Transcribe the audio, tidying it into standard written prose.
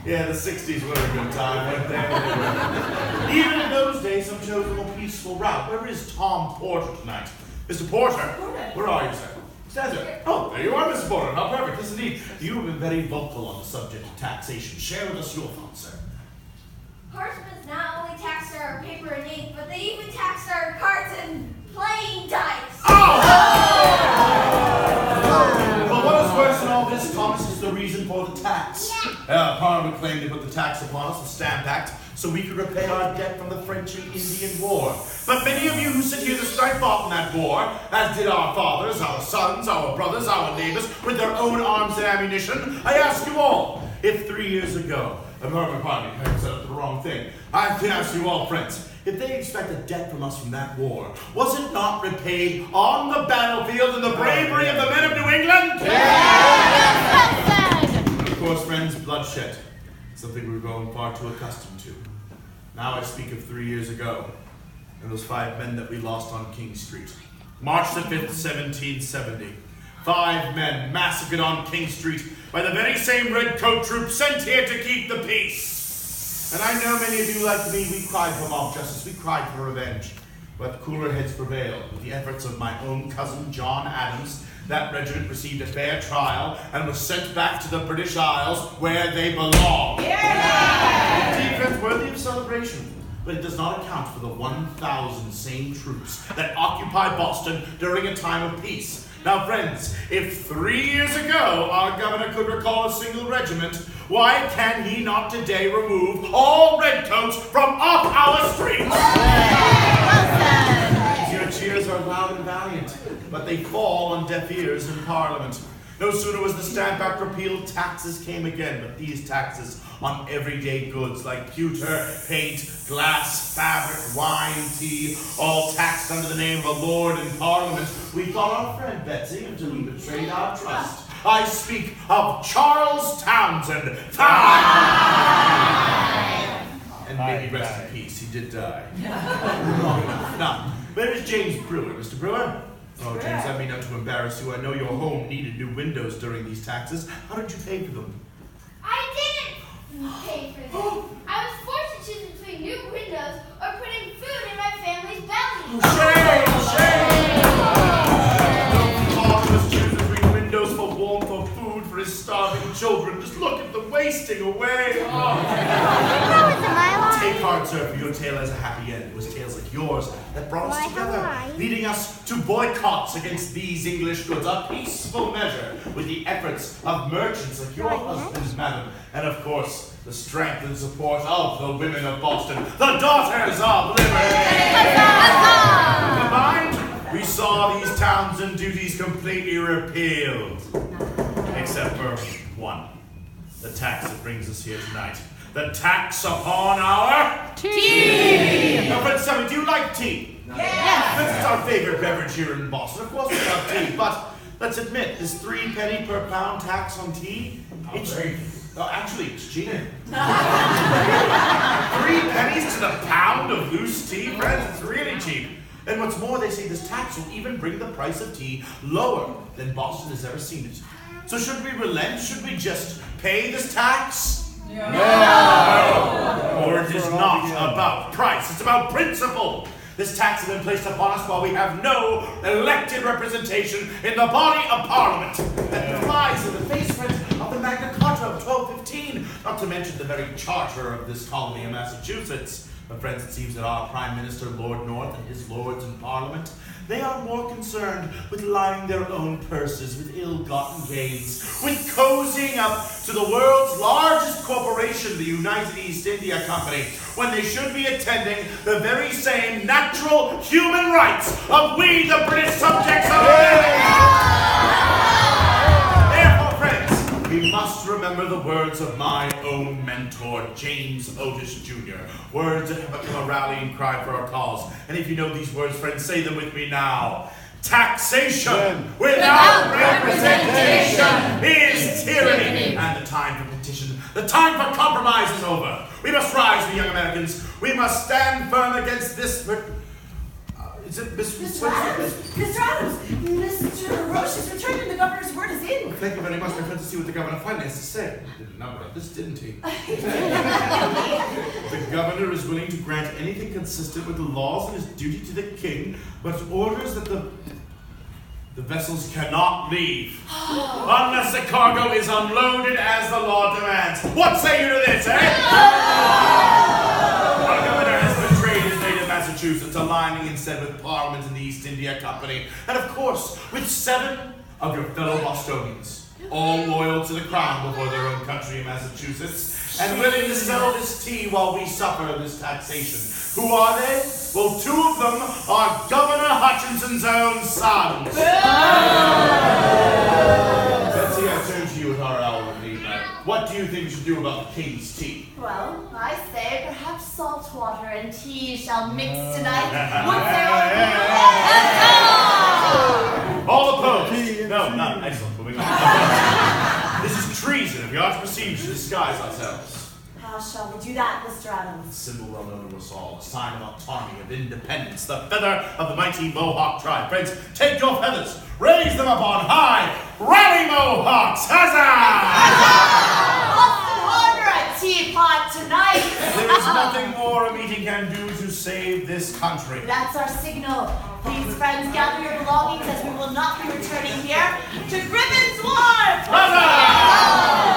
Yeah, the 60s were a good time, weren't they? Even in those days, some chose a more peaceful route. Where is Tom Porter tonight? Mr. Porter? Where are you, sir? Stanza. Oh, there you are, Mr. Porter. How perfect. Yes, indeed. You have been very vocal on the subject of taxation. Share with us your thoughts, sir. Parchments not only taxed our paper and ink, but they even taxed our cards and playing dice. Oh! Well, what is worse than all this, Thomas, is the reason for the tax. Parliament claimed to put the tax upon us, the Stamp Act, so we could repay our debt from the French and Indian War. But many of you who sit here this night fought in that war, as did our fathers, our sons, our brothers, our neighbors, with their own arms and ammunition. I ask you all, if 3 years ago, pardon me, I said up the wrong thing. I ask you all, friends, if they expect a debt from us from that war, was it not repaid on the battlefield in the bravery of the men of New England? Yes! And of course, friends, bloodshed, something we're growing far too accustomed to. Now I speak of 3 years ago, and those 5 men that we lost on King Street. March the 5th, 1770. 5 men massacred on King Street by the very same redcoat troops sent here to keep the peace. And I know many of you, like me, we cried for mob justice, we cried for revenge. But cooler heads prevailed. With the efforts of my own cousin, John Adams, that regiment received a fair trial and was sent back to the British Isles where they belong. Yeah! Indeed, friends, worthy of celebration. But it does not account for the 1,000 same troops that occupy Boston during a time of peace. Now, friends, if 3 years ago our governor could recall a single regiment, why can he not today remove all redcoats from off our streets? Your cheers are loud and valiant, but they fall on deaf ears in Parliament. No sooner was the Stamp Act repealed, taxes came again, but these taxes on everyday goods like pewter, paint, glass, fabric, wine, tea, all taxed under the name of a lord in Parliament. We thought our friend Betsy until he betrayed our trust. I speak of Charles Townsend. And may he rest in peace. He did die. Now, where is James Brewer, Mr. Brewer? Oh, James, I mean not to embarrass you. I know your home needed new windows during these taxes. How did you pay for them? I didn't pay for them. I was forced to choose between new windows or putting food in my family's belly. Shame! Don't father must choose between windows for warmth or food for his starving children. Just look at them wasting away. Take heart, sir, for your tale has a happy end. It was tales like yours that brought us together, leading us to boycotts against these English goods, a peaceful measure with the efforts of merchants like your husbands, madam, and of course, the strength and support of the women of Boston, the daughters of liberty. Combined, we saw these towns and duties completely repealed, except for one, the tax that brings us here tonight. The tax upon our tea! Now, friends, tell me, do you like tea? Yes! This is our favorite beverage here in Boston. Of course we love tea, but let's admit, this 3 penny per pound tax on tea, actually, it's cheap. 3 pennies to the pound of loose tea, friends, it's really cheap. And what's more, they say this tax will even bring the price of tea lower than Boston has ever seen it. So should we relent? Should we just pay this tax? No! Or it is not about price, it's about principle. This tax has been placed upon us while we have no elected representation in the body of Parliament. That flies in the face, friends, of the Magna Carta of 1215, not to mention the very charter of this colony of Massachusetts. But friends, it seems that our Prime Minister, Lord North, and his lords in Parliament, they are more concerned with lining their own purses with ill-gotten gains, with cozying up to the world's largest corporation, the United East India Company, when they should be attending the very same natural human rights of we, the British subjects of Therefore, friends, we must remember the words of my own mentor, James Otis Jr., words that have become a rallying cry for our cause. And if you know these words, friends, say them with me now. Taxation without representation is tyranny. And the time for petition, the time for compromise is over. We must rise, we young Americans. We must stand firm against this... Is it Mr. Adams? Mr. Adams, Mr. Roche has returned and the governor's word is in. Thank you very much. My friend, to see what the governor finally has to say. He did a number of this, didn't he? The governor is willing to grant anything consistent with the laws and his duty to the king, but orders that the vessels cannot leave unless the cargo is unloaded as the law demands. What say you to this, eh? Our governor has betrayed his native Massachusetts, aligning instead with Parliament and the East India Company, and of course, with 7 of your fellow Bostonians, all loyal to the crown before their own country in Massachusetts, and willing to sell this tea while we suffer this taxation. Who are they? Well, 2 of them are Governor Hutchinson's own sons. Betsy, I turn to you with our owl indeed, man. What do you think we should do about the king's tea? Well, I say perhaps salt water and tea shall mix tonight. Would there All opposed? No, none. Excellent. Moving on. This is treason. If we are to proceed, we should disguise ourselves. How shall we do that, Mr. Adams? Symbol well known to us all, a sign of autonomy, of independence, the feather of the mighty Mohawk tribe. Friends, take your feathers, raise them up on high, rally Mohawks, huzzah! Boston Harbor, a teapot tonight! There is nothing more a meeting can do to save this country. That's our signal. Please, friends, gather your belongings as we will not be returning here to Griffin's Wharf! Huzzah!